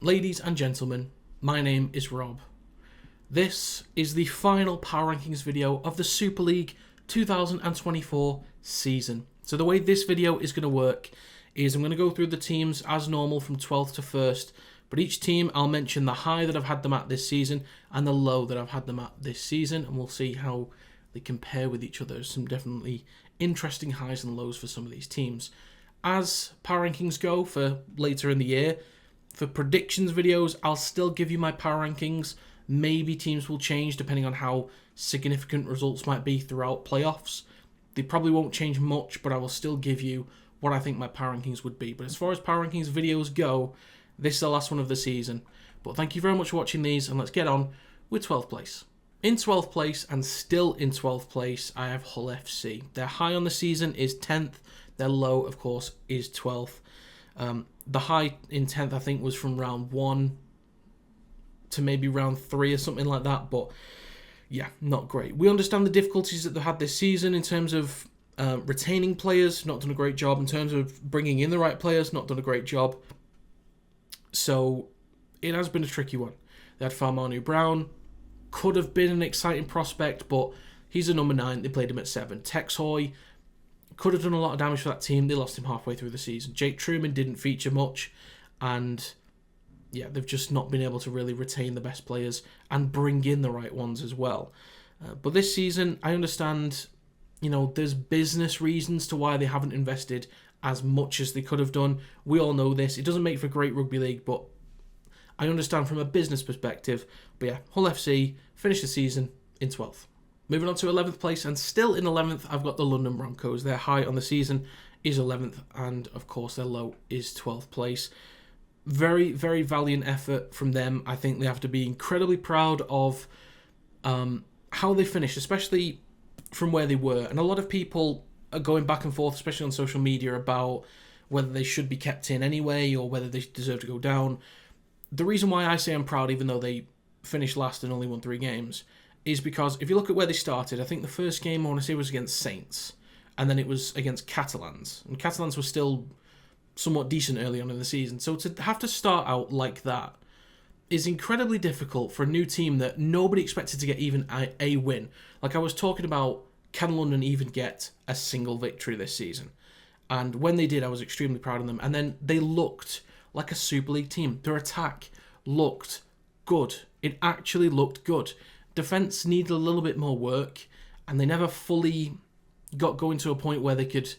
Ladies and gentlemen, my name is Rob. This is the final Power Rankings video of the Super League 2024 season. So the way this video is going to work is I'm going to go through the teams as normal from 12th to 1st, but each team I'll mention the high that I've had them at this season and the low that I've had them at this season, and we'll see how they compare with each other. Some definitely interesting highs and lows for some of these teams. As Power Rankings go for later in the year, for predictions videos, I'll still give you my power rankings. Maybe teams will change depending on how significant results might be throughout playoffs. They probably won't change much, but I will still give you what I think my power rankings would be. But as far as power rankings videos go, this is the last one of the season. But thank you very much for watching these, and let's get on with 12th place. In 12th place, and still in 12th place, I have Hull FC. Their high on the season is 10th. Their low, of course, is 12th. The high in 10th, I think, was from round 1 to maybe round 3 or something like that. But, yeah, not great. We understand the difficulties that they've had this season in terms of retaining players. Not done a great job. In terms of bringing in the right players, not done a great job. So, it has been a tricky one. They had Farmanu Brown. Could have been an exciting prospect, but he's a number 9. They played him at 7. Tex Hoy could have done a lot of damage for that team. They lost him halfway through the season. Jake Truman didn't feature much, and yeah, they've just not been able to really retain the best players and bring in the right ones as well. But this season, I understand, there's business reasons to why they haven't invested as much as they could have done. We all know this. It doesn't make for great rugby league, but I understand from a business perspective. But yeah, Hull FC finished the season in 12th. Moving on to 11th place, and still in 11th, I've got the London Broncos. Their high on the season is 11th, and of course their low is 12th place. Very, very valiant effort from them. I think they have to be incredibly proud of how they finished, especially from where they were. And a lot of people are going back and forth, especially on social media, about whether they should be kept in anyway or whether they deserve to go down. The reason why I say I'm proud, even though they finished last and only won 3 games, is because if you look at where they started, I think the first game I want to say was against Saints, and then it was against Catalans, and Catalans were still somewhat decent early on in the season. So to have to start out like that is incredibly difficult for a new team that nobody expected to get even a win. Like I was talking about, can London even get a single victory this season? And when they did, I was extremely proud of them. And then they looked like a Super League team. Their attack looked good. It actually looked good. Defence needed a little bit more work, and they never fully got going to a point where they could,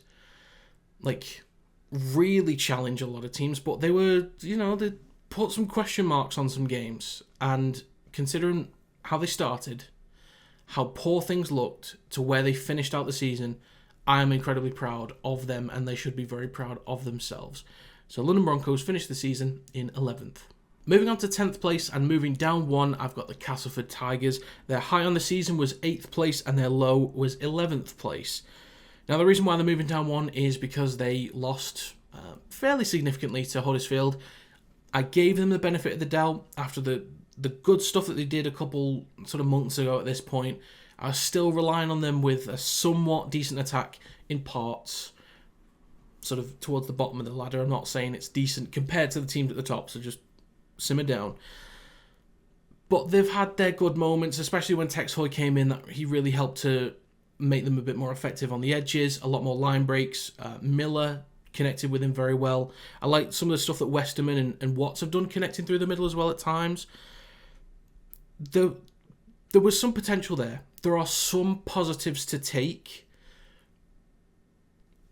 really challenge a lot of teams. But they were, they put some question marks on some games. And considering how they started, how poor things looked, to where they finished out the season, I am incredibly proud of them, and they should be very proud of themselves. So London Broncos finished the season in 11th. Moving on to 10th place and moving down 1, I've got the Castleford Tigers. Their high on the season was 8th place and their low was 11th place. Now, the reason why they're moving down 1 is because they lost fairly significantly to Huddersfield. I gave them the benefit of the doubt after the good stuff that they did a couple sort of months ago at this point. I was still relying on them with a somewhat decent attack in parts, sort of towards the bottom of the ladder. I'm not saying it's decent compared to the teams at the top, so just simmer down. But they've had their good moments, especially when Tex Hoy came in. That he really helped to make them a bit more effective on the edges, a lot more line breaks. Miller connected with him very well. I like some of the stuff that Westerman and Watts have done connecting through the middle as well at times. There was some potential there. There are some positives to take.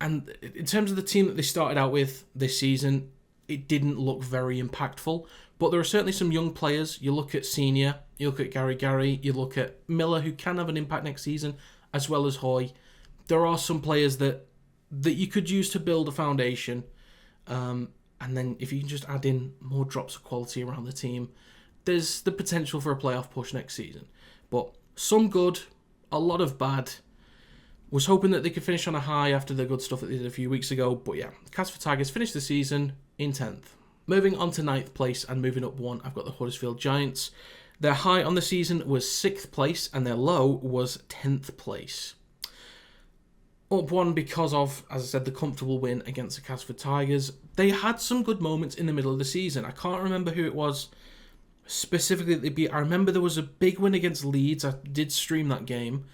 And in terms of the team that they started out with this season, it didn't look very impactful. But there are certainly some young players. You look at Senior, you look at Gary, you look at Miller, who can have an impact next season, as well as Hoy. There are some players that you could use to build a foundation. And then if you can just add in more drops of quality around the team, there's the potential for a playoff push next season. But some good, a lot of bad. Was hoping that they could finish on a high after the good stuff that they did a few weeks ago. But yeah, the Castleford Tigers finished the season in 10th. Moving on to 9th place and moving up 1, I've got the Huddersfield Giants. Their high on the season was 6th place and their low was 10th place. Up one because of, as I said, the comfortable win against the Castleford Tigers. They had some good moments in the middle of the season. I can't remember who it was specifically that they beat. I remember there was a big win against Leeds. I did stream that game.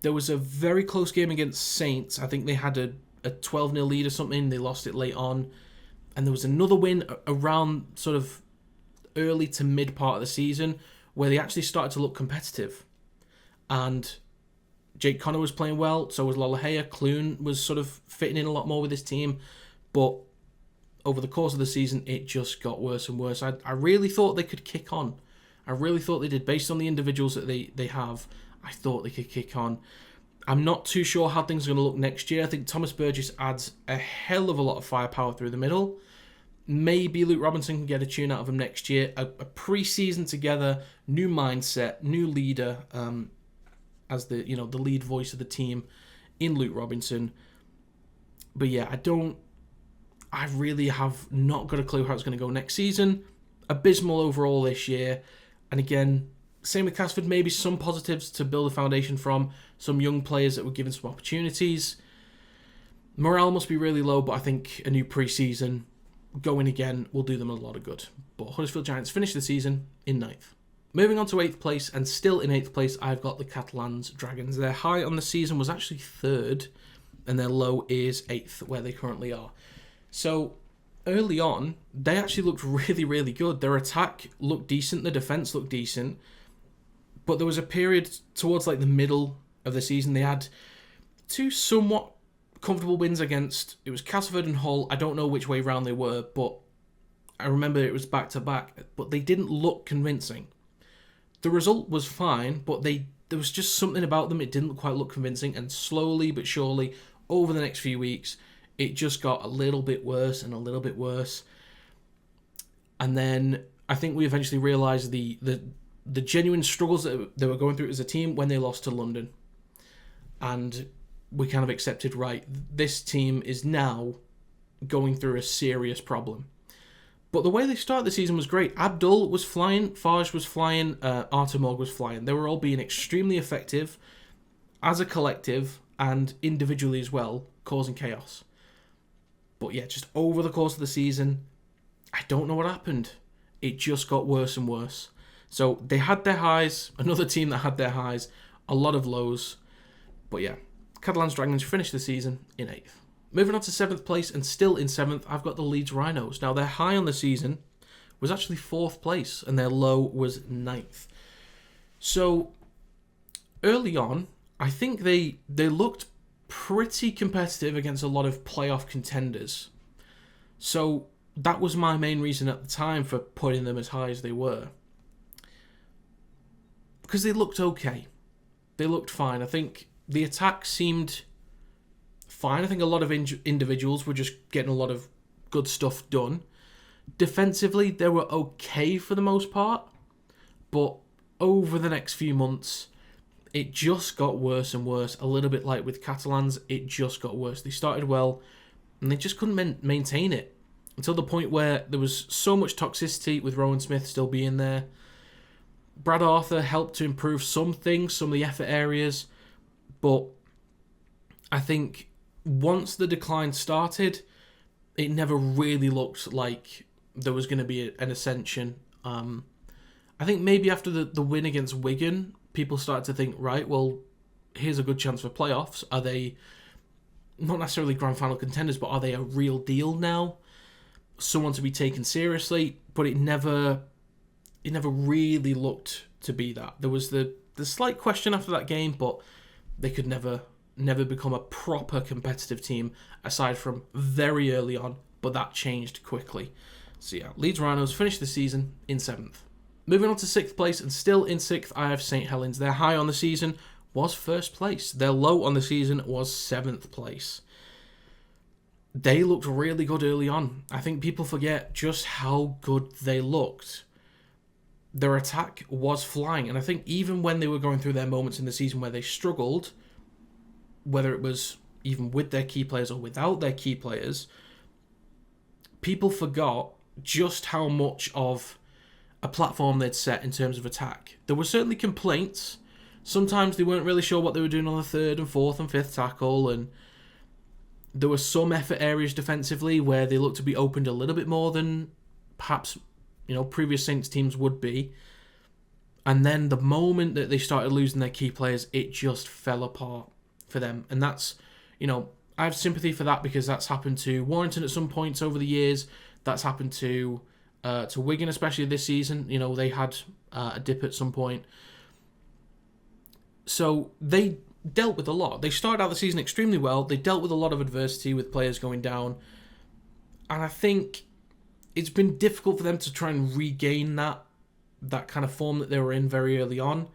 There was a very close game against Saints. I think they had a 12-0 lead or something. They lost it late on. And there was another win around sort of early to mid part of the season where they actually started to look competitive. And Jake Connor was playing well, so was Lolohea. Clune was sort of fitting in a lot more with his team. But over the course of the season, it just got worse and worse. I really thought they could kick on. I really thought they did. Based on the individuals that they have, I thought they could kick on. I'm not too sure how things are going to look next year. I think Thomas Burgess adds a hell of a lot of firepower through the middle. Maybe Luke Robinson can get a tune out of him next year. A pre-season together, new mindset, new leader, as the lead voice of the team in Luke Robinson. But yeah, I really have not got a clue how it's going to go next season. Abysmal overall this year. And again, same with Castleford, maybe some positives to build a foundation from, some young players that were given some opportunities. Morale must be really low, but I think a new pre-season going again will do them a lot of good. But Huddersfield Giants finished the season in 9th. Moving on to 8th place, and still in 8th place, I've got the Catalans Dragons. Their high on the season was actually 3rd, and their low is 8th, where they currently are. So, early on, they actually looked really, really good. Their attack looked decent, their defence looked decent, but there was a period towards like the middle of the season, they had 2 somewhat comfortable wins against, it was Castleford and Hull. I don't know which way round they were, but I remember it was back-to-back, but they didn't look convincing. The result was fine, but there was just something about them. It didn't quite look convincing, and slowly but surely, over the next few weeks, it just got a little bit worse and a little bit worse. And then I think we eventually realised the genuine struggles that they were going through as a team when they lost to London. And we kind of accepted, right, this team is now going through a serious problem. But the way they started the season was great. Abdul was flying, Faj was flying, Artemog was flying. They were all being extremely effective as a collective and individually as well, causing chaos. But yeah, just over the course of the season, I don't know what happened. It just got worse and worse. So they had their highs, another team that had their highs, a lot of lows. But yeah, Catalans Dragons finished the season in 8th. Moving on to 7th place, and still in 7th, I've got the Leeds Rhinos. Now, their high on the season was actually 4th place, and their low was 9th. So, early on, I think they looked pretty competitive against a lot of playoff contenders. So, that was my main reason at the time for putting them as high as they were. Because they looked okay. They looked fine. I think the attack seemed fine. I think a lot of individuals were just getting a lot of good stuff done. Defensively, they were okay for the most part, but over the next few months, it just got worse and worse. A little bit like with Catalans, it just got worse. They started well, and they just couldn't maintain it until the point where there was so much toxicity with Rowan Smith still being there. Brad Arthur helped to improve some things, some of the effort areas, but I think once the decline started, it never really looked like there was going to be an ascension. I think maybe after the win against Wigan, people started to think, right, well, here's a good chance for playoffs. Are they not necessarily grand final contenders, but are they a real deal now? Someone to be taken seriously, but it never really looked to be that. There was the slight question after that game, but they could never become a proper competitive team aside from very early on, but that changed quickly. So yeah, Leeds Rhinos finished the season in 7th. Moving on to 6th place, and still in 6th, I have St Helens. Their high on the season was 1st place. Their low on the season was 7th place. They looked really good early on. I think people forget just how good they looked. Their attack was flying, and I think even when they were going through their moments in the season where they struggled, whether it was even with their key players or without their key players, people forgot just how much of a platform they'd set in terms of attack. There were certainly complaints. Sometimes they weren't really sure what they were doing on the 3rd and 4th and 5th tackle, and There were some effort areas defensively where they looked to be opened a little bit more than perhaps, previous Saints teams would be. And then the moment that they started losing their key players, it just fell apart for them. And that's, I have sympathy for that because that's happened to Warrington at some points over the years. That's happened to Wigan, especially this season. They had a dip at some point. So they dealt with a lot. They started out the season extremely well. They dealt with a lot of adversity with players going down. And I think it's been difficult for them to try and regain that kind of form that they were in very early on.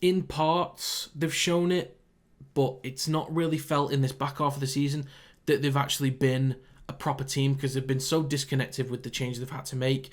In parts, they've shown it, but it's not really felt in this back half of the season that they've actually been a proper team because they've been so disconnected with the changes they've had to make.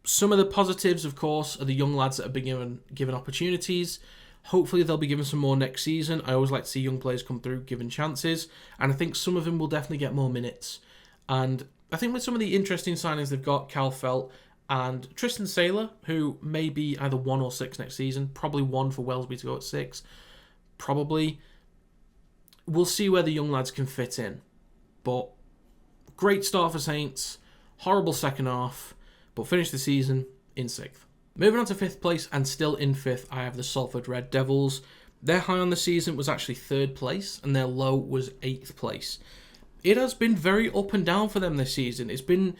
Some of the positives, of course, are the young lads that have been given opportunities. Hopefully they'll be given some more next season. I always like to see young players come through given chances, and I think some of them will definitely get more minutes. And I think with some of the interesting signings they've got, Cal Felt and Tristan Saylor, who may be either 1 or 6 next season, probably 1 for Wellesby to go at 6, probably. We'll see where the young lads can fit in. But great start for Saints, horrible second half, but finished the season in 6th. Moving on to 5th place, and still in 5th, I have the Salford Red Devils. Their high on the season was actually 3rd place, and their low was 8th place. It has been very up and down for them this season. It's been,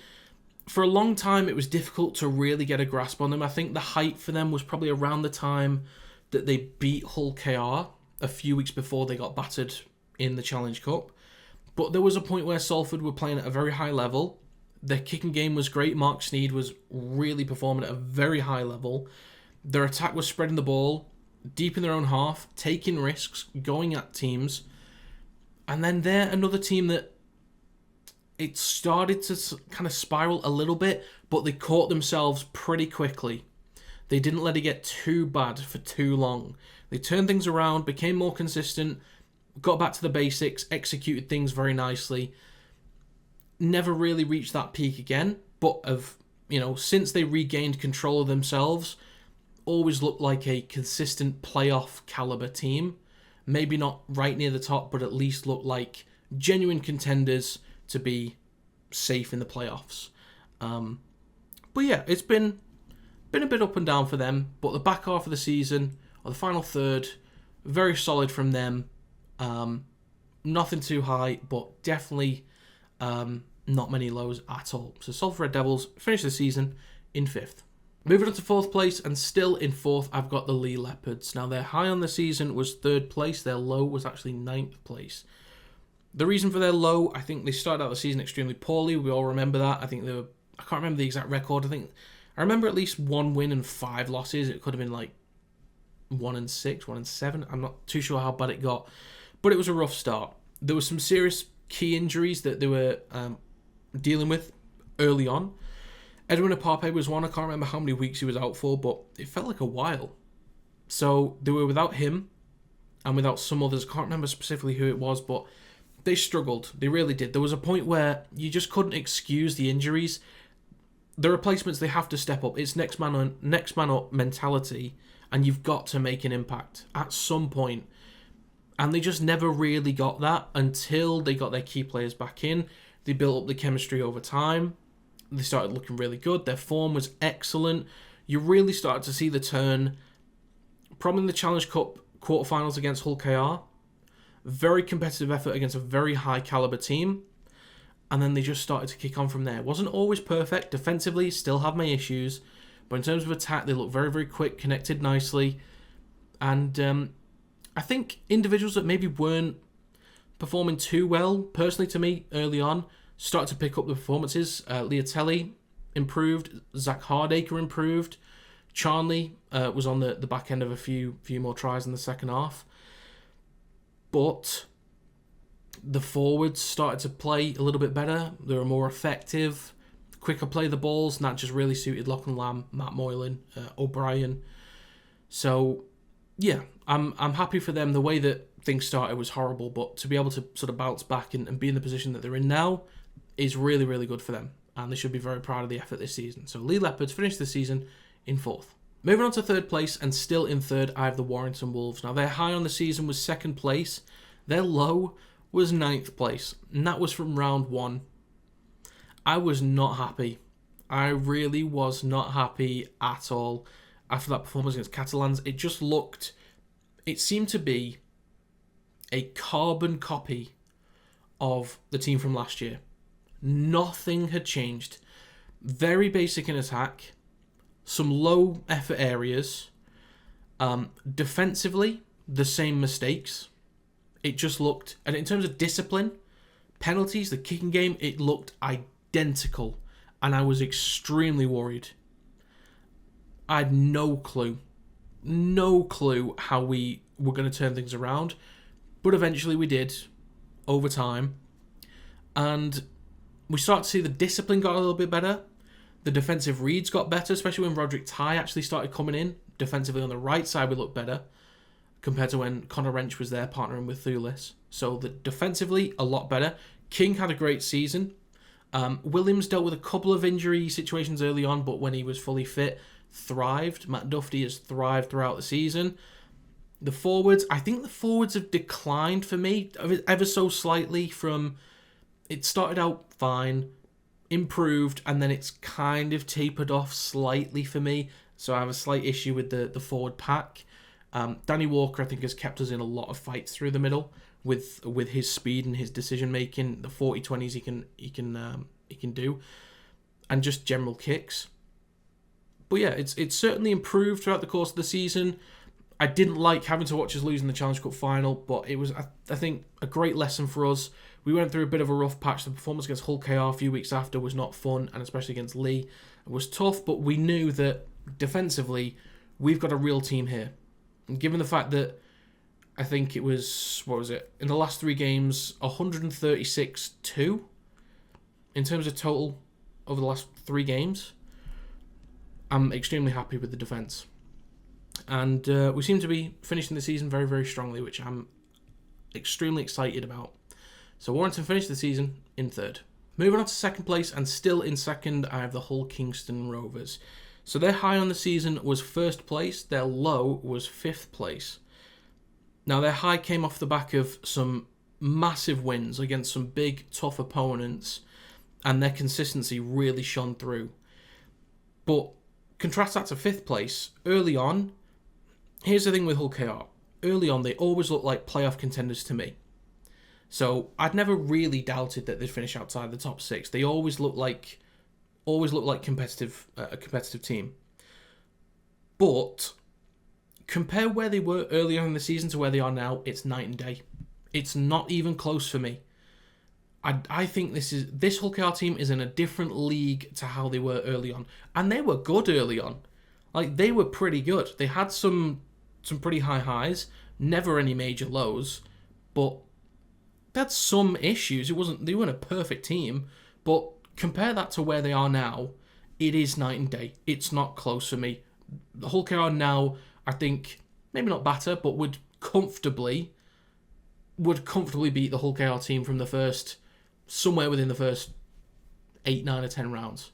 for a long time, it was difficult to really get a grasp on them. I think the height for them was probably around the time that they beat Hull KR a few weeks before they got battered in the Challenge Cup. But there was a point where Salford were playing at a very high level. Their kicking game was great. Mark Sneed was really performing at a very high level. Their attack was spreading the ball deep in their own half, taking risks, going at teams. And then they're another team that it started to kind of spiral a little bit, but they caught themselves pretty quickly. They didn't let it get too bad for too long. They turned things around, became more consistent, got back to the basics, executed things very nicely. Never really reached that peak again, but since they regained control of themselves, always looked like a consistent playoff caliber team. Maybe not right near the top, but at least looked like genuine contenders to be safe in the playoffs. But yeah, it's been a bit up and down for them, but the back half of the season, or the final third, very solid from them. Nothing too high, but definitely not many lows at all. So Salford Red Devils finished the season in 5th. Moving on to 4th place, and still in 4th, I've got the Leeds Leopards. Now, their high on the season was 3rd place. Their low was actually 9th place. The reason for their low, I think they started out the season extremely poorly. We all remember that. I think I can't remember the exact record. I remember at least 1 win and 5 losses. It could have been like 1-6, 1-7. I'm not too sure how bad it got, but it was a rough start. There were some serious key injuries that they were dealing with early on. Edwin Apape was one. I can't remember how many weeks he was out for, but it felt like a while. So they were without him and without some others. I can't remember specifically who it was, but they struggled. They really did. There was a point where you just couldn't excuse the injuries. The replacements, they have to step up. It's next man up mentality, and you've got to make an impact at some point. And they just never really got that until they got their key players back in. They built up the chemistry over time. They started looking really good. Their form was excellent. You really started to see the turn. Probably in the Challenge Cup quarterfinals against Hull KR. Very competitive effort against a very high caliber team. And then they just started to kick on from there. Wasn't always perfect. Defensively, still have my issues. But in terms of attack, they look very, very quick, connected nicely. And I think individuals that maybe weren't performing too well, personally to me, early on, started to pick up the performances. Leotelli improved. Zach Hardacre improved. Charnley was on the back end of a few more tries in the second half. But the forwards started to play a little bit better. They were more effective. Quicker play the balls, and that just really suited Lachlan Lamb, Matt Moylan, O'Brien. So, yeah, I'm happy for them. The way that things started was horrible, but to be able to sort of bounce back and be in the position that they're in now is really, really good for them. And they should be very proud of the effort this season. So Leeds Leopards finished the season in 4th. Moving on to 3rd place, and still in 3rd, I have the Warrington Wolves. Now, their high on the season was 2nd place. Their low was 9th place, and that was from round 1. I was not happy. I really was not happy at all after that performance against Catalans. It seemed to be a carbon copy of the team from last year. Nothing had changed. Very basic in attack, some low effort areas. Defensively, the same mistakes. It just looked, and in terms of discipline, penalties, the kicking game, it looked identical. And I was extremely worried. I had no clue how we were going to turn things around. But eventually we did, over time. And we started to see the discipline got a little bit better. The defensive reads got better, especially when Roderick Ty actually started coming in. Defensively on the right side, we looked better compared to when Connor Wrench was there partnering with Thulis. So defensively, a lot better. King had a great season. Williams dealt with a couple of injury situations early on, but when he was fully fit, thrived. Matt Duffy has thrived throughout the season. The forwards, I think the forwards have declined for me ever so slightly from... It started out fine, improved, and then it's kind of tapered off slightly for me. So I have a slight issue with the forward pack. Danny Walker, I think, has kept us in a lot of fights through the middle with his speed and his decision making. The 40-20s he can do, and just general kicks. But yeah, it's certainly improved throughout the course of the season. I didn't like having to watch us lose in the Challenge Cup final, but it was, I think, a great lesson for us. We went through a bit of a rough patch. The performance against Hull KR a few weeks after was not fun, and especially against Leigh, it was tough, but we knew that defensively, we've got a real team here. And given the fact that I think it was, in the last 3 games, 136-2 in terms of total over the last 3 games, I'm extremely happy with the defence. And we seem to be finishing the season very, very strongly, which I'm extremely excited about. So Warrington finished the season in 3rd. Moving on to 2nd place, and still in 2nd, I have the Hull Kingston Rovers. So their high on the season was 1st place, their low was 5th place. Now their high came off the back of some massive wins against some big, tough opponents, and their consistency really shone through. But contrast that to 5th place, early on, here's the thing with Hull KR. Early on, they always looked like playoff contenders to me. So I'd never really doubted that they'd finish outside the top 6. They always looked like a competitive team. But compare where they were earlier in the season to where they are now, it's night and day. It's not even close for me. I think this Hull KR team is in a different league to how they were early on. And they were good early on. Like, they were pretty good. They had some pretty high highs, never any major lows, but they had some issues. They weren't a perfect team, but compare that to where they are now, it is night and day. It's not close for me. The Hull KR now, I think, maybe not batter, but would comfortably beat the Hull KR team from somewhere within the first 8, 9 or 10 rounds.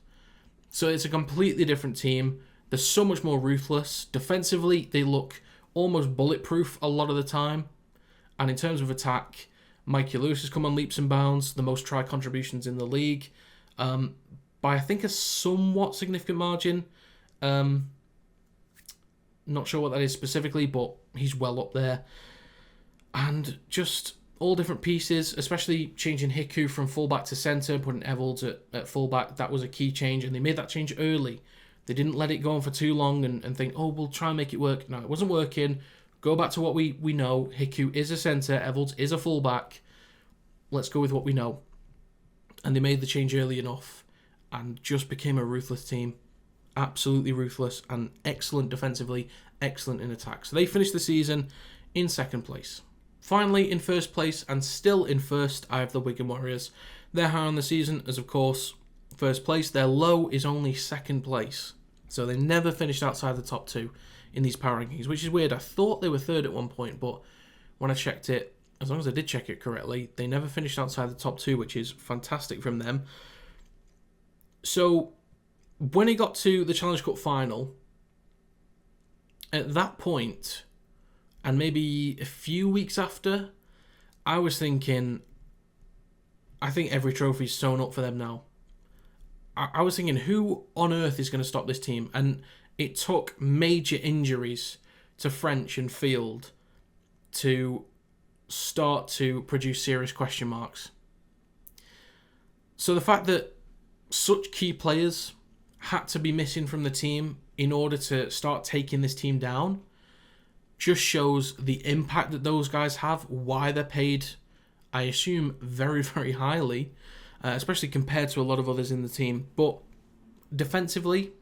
So it's a completely different team. They're so much more ruthless. Defensively, they look almost bulletproof a lot of the time. And in terms of attack, Mikey Lewis has come on leaps and bounds, the most try contributions in the league, by I think a somewhat significant margin. Not sure what that is specifically, but he's well up there. And just all different pieces, especially changing Hiku from fullback to centre, putting Evalds at fullback. That was a key change, and they made that change early. They didn't let it go on for too long and think, oh, we'll try and make it work. No, it wasn't working. Go back to what we know. Hiku is a centre. Evalds is a fullback. Let's go with what we know. And they made the change early enough and just became a ruthless team. Absolutely ruthless and excellent defensively, excellent in attack. So they finished the season in 2nd place. Finally, in 1st place and still in 1st, I have the Wigan Warriors. Their high on the season is, of course, 1st place. Their low is only 2nd place. So they never finished outside the top 2 in these power rankings, which is weird. I thought they were 3rd at one point, but when I checked it, as long as I did check it correctly, they never finished outside the top 2, which is fantastic from them. So when it got to the Challenge Cup final, at that point, and maybe a few weeks after, I was thinking, I think every trophy's sewn up for them now. I was thinking, who on earth is going to stop this team? And it took major injuries to French and Field to start to produce serious question marks. So the fact that such key players had to be missing from the team in order to start taking this team down just shows the impact that those guys have, why they're paid, I assume, very, very highly, especially compared to a lot of others in the team. But defensively,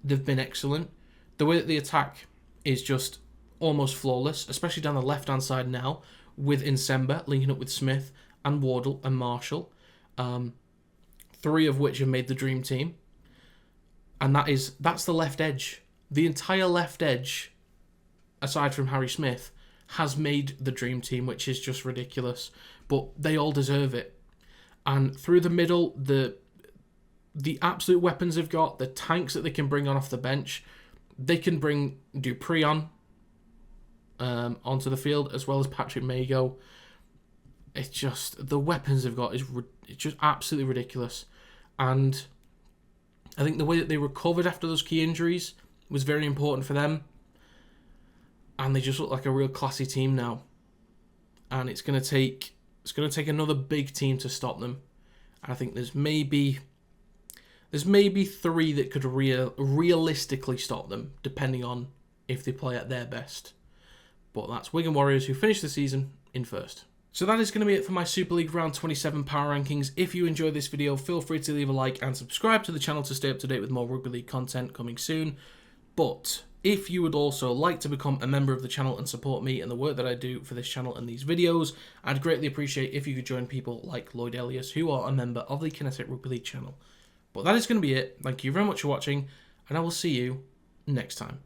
they've been excellent. The way that they attack is just almost flawless, especially down the left-hand side now, with Nsemba linking up with Smith and Wardle and Marshall, 3 of which have made the dream team. And that's the left edge. The entire left edge, aside from Harry Smith, has made the dream team, which is just ridiculous. But they all deserve it. And through the middle, the absolute weapons they've got, the tanks that they can bring on off the bench, they can bring Dupree on onto the field, as well as Patrick Mago. It's just, the weapons they've got it's just absolutely ridiculous. And I think the way that they recovered after those key injuries was very important for them. And they just look like a real classy team now. And it's going to take another big team to stop them. And I think there's maybe 3 that could realistically stop them, depending on if they play at their best. But that's Wigan Warriors, who finished the season in first. So that is going to be it for my Super League Round 27 power rankings. If you enjoyed this video, feel free to leave a like and subscribe to the channel to stay up to date with more Rugby League content coming soon. But if you would also like to become a member of the channel and support me and the work that I do for this channel and these videos, I'd greatly appreciate if you could join people like Lloyd Elias, who are a member of the Kinetic Rugby League channel. But that is going to be it. Thank you very much for watching, and I will see you next time.